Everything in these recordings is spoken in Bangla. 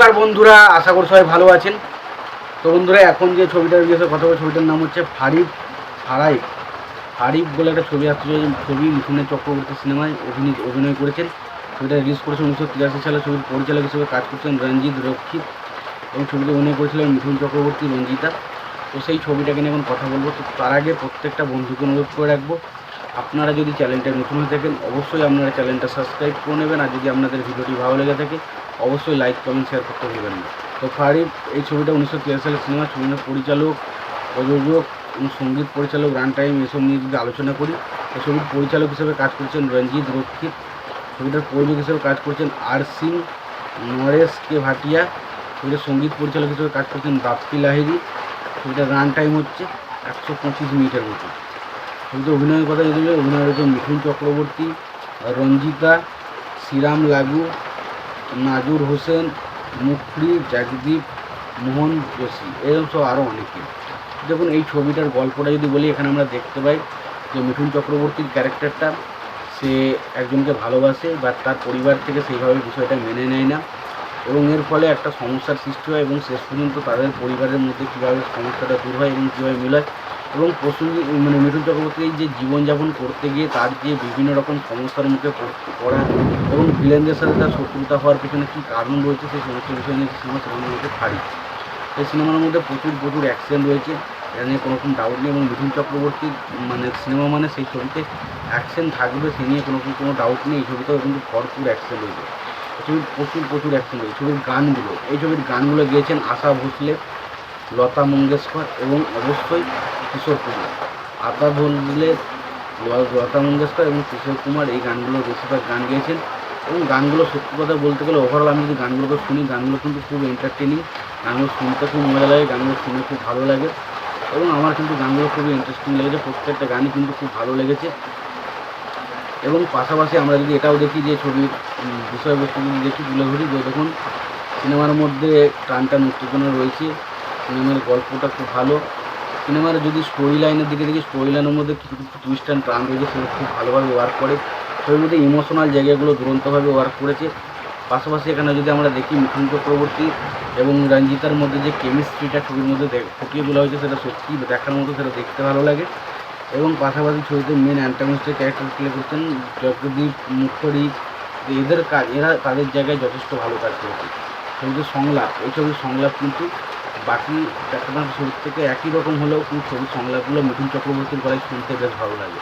নমস্কার বন্ধুরা, আশা করি সবাই ভালো আছেন। তো বন্ধুরা, এখন যে ছবিটার বিষয়ে কথা বলে, ছবিটার নাম হচ্ছে ফারিব বলে একটা ছবি আসছে। ছবি মিঠুন চক্রবর্তী সিনেমায় অভিনয় করেছেন। ছবিটা রিলিজ করেছে 1983 সালে। ছবির পরিচালক হিসেবে কাজ করছেন রঞ্জিত রক্ষিত এবং ছবিতে অভিনয় করেছিলেন মিঠুন চক্রবর্তী, রঞ্জিতা। তো সেই ছবিটাকে নিয়ে এখন কথা বলবো। তো তার আগে প্রত্যেকটা বন্ধুকে অনুরোধ করে রাখবো, আপনারা যদি চ্যানেলটা নতুন হয়ে থাকেন অবশ্যই আপনারা চ্যানেলটা সাবস্ক্রাইব করে নেবেন। আর যদি আপনাদের ভিডিওটি ভালো লেগে থাকে অবশ্যই লাইক কমেন্ট শেয়ার করতে ভুলবেন না। তো ফারিব এই ছবিটা 1983 সালের সিনেমা। ছবির পরিচালক, প্রযোজক এবং সঙ্গীত পরিচালক, রান টাইম এসব নিয়ে যদি আলোচনা করি, তো ছবির পরিচালক হিসেবে কাজ করছেন রঞ্জিত রক্ষিত। ছবিটার প্রযোজক হিসেবে কাজ করছেন আর সিং, নরেশ কে ভাটিয়া। ছবিটার সঙ্গীত পরিচালক হিসেবে কাজ করছেন বাপ্পি লাহিড়ী। ছবিটার রান টাইম হচ্ছে 125 মিনিটের মতো। ছবিতে অভিনয়ের কথা যদি অভিনয় রয়েছে মিঠুন চক্রবর্তী, রঞ্জিতা, শ্রীরাম লাগু, নাজুর হোসেন, মুখরি, জগদীপ, মোহন যোশী, এরকম সব আরও অনেকে। দেখুন, এই ছবিটার গল্পটা যদি বলি, এখানে আমরা দেখতে পাই যে মিঠুন চক্রবর্তীর ক্যারেক্টারটা, সে একজনকে ভালোবাসে বা তার পরিবার থেকে সেইভাবে বিষয়টা মেনে নেয় না এবং এর ফলে একটা সমস্যার সৃষ্টি হয় এবং শেষ পর্যন্ত তাদের পরিবারের মধ্যে কীভাবে সমস্যাটা দূর হয় এবং কীভাবে মিলায় এবং মিঠুন চক্রবর্তী যে জীবনযাপন করতে গিয়ে তার যে বিভিন্ন রকম সমস্যার মুখে পড়া এবং ভিলেনদের সাথে তার শত্রুতা হওয়ার পেছনে কী কারণ রয়েছে সেই সমস্ত বিষয় নিয়ে সিনেমার মধ্যে ফারিব। এই সিনেমার মধ্যে প্রচুর অ্যাকশন রয়েছে, এটা নিয়ে কোনো রকম ডাউট নেই। এবং মিঠুন চক্রবর্তীর সিনেমা মানে সেই ছবিতে অ্যাকশন থাকবে, সে নিয়ে কোনো ডাউট নেই। এই ছবিতেও কিন্তু ভরপুর অ্যাকশন রয়েছে। ছবির প্রচুর অ্যাকশন রয়েছে। এই ছবির গানগুলো গেয়েছেন আশা ভোসলে, লতা মঙ্গেশকর এবং অবশ্যই কিশোর কুমার। লতা মঙ্গেশকর এবং কিশোর কুমার এই গানগুলো বেশিরভাগ গান গেয়েছেন এবং গানগুলো সত্যি কথা বলতে গেলে ওভারঅল আমি যদি গানগুলোকে শুনি, গানগুলো কিন্তু খুব এন্টারটেনিং। গানগুলো শুনতে খুব মজা লাগে, গানগুলো শুনে খুব ভালো লাগে এবং আমার কিন্তু গানগুলো খুবই ইন্টারেস্টিং লেগেছে। প্রত্যেকটা গানই কিন্তু খুব ভালো লেগেছে। এবং পাশাপাশি আমরা যদি এটাও দেখি যে ছবির বিষয়বস্তু যদি দেখি তুলে ধরি, যে দেখুন সিনেমার মধ্যে টানটান উত্তেজনা রয়েছে, সিনেমার গল্পটা খুব ভালো। সিনেমার যদি স্টোরি লাইনের দিকে দেখি, স্টোরি লাইনের মধ্যে কিছু টুইস্ট অ্যান্ড টার্ন রয়েছে, সেগুলো খুব ভালোভাবে ওয়ার্ক করে। ছবির মধ্যে ইমোশনাল জায়গাগুলো দুরন্তভাবে ওয়ার্ক করেছে। পাশাপাশি এখানে যদি আমরা দেখি মিঠুন চক্রবর্তী এবং রঞ্জিতার মধ্যে যে কেমিস্ট্রিটা ছবির মধ্যে ফুটিয়ে তোলা হয়েছে, সেটা সত্যি দেখার মতো, সেটা দেখতে ভালো লাগে। এবং পাশাপাশি ছবিতে মেন অ্যান্টাগনিস্টের ক্যারেক্টার প্লে করছেন জগদীপ, মুখরি। এরা তাদের জায়গায় যথেষ্ট ভালো কাজ করেছে। ছবিতে সংলাপ, এই ছবির সংলাপ কিন্তু বাকি ক্যারেক্টার ছবির থেকে একই রকম হলেও কিন্তু ছবির সংলাপগুলো মিঠুন চক্রবর্তীর গলায় শুনতে বেশ ভালো লাগে।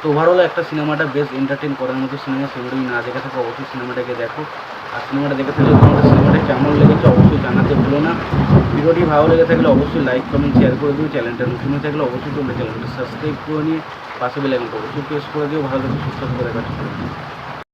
তো ওভারঅল একটা সিনেমাটা বেশ এন্টারটেন করার মতো সিনেমা। সেগুলোই না দেখে থাকো অবশ্যই সিনেমাটাকে দেখো। আর সিনেমাটা দেখে থাকলে তোমাদের সিনেমাটা কেমন লেগেছে অবশ্যই জানাতে ভুলো না। ভিডিওটি ভালো লেগে থাকলে অবশ্যই লাইক কমেন্ট শেয়ার করে দিও। চ্যানেলটা নতুন হয়ে থাকলে অবশ্যই তোমরা চ্যানেলটা সাবস্ক্রাইব করে নিয়ে পাশে বেল আইকনটা অবশ্যই প্রেস করে দিও। ভালো থাকো, সুস্থ করে কাজ করো।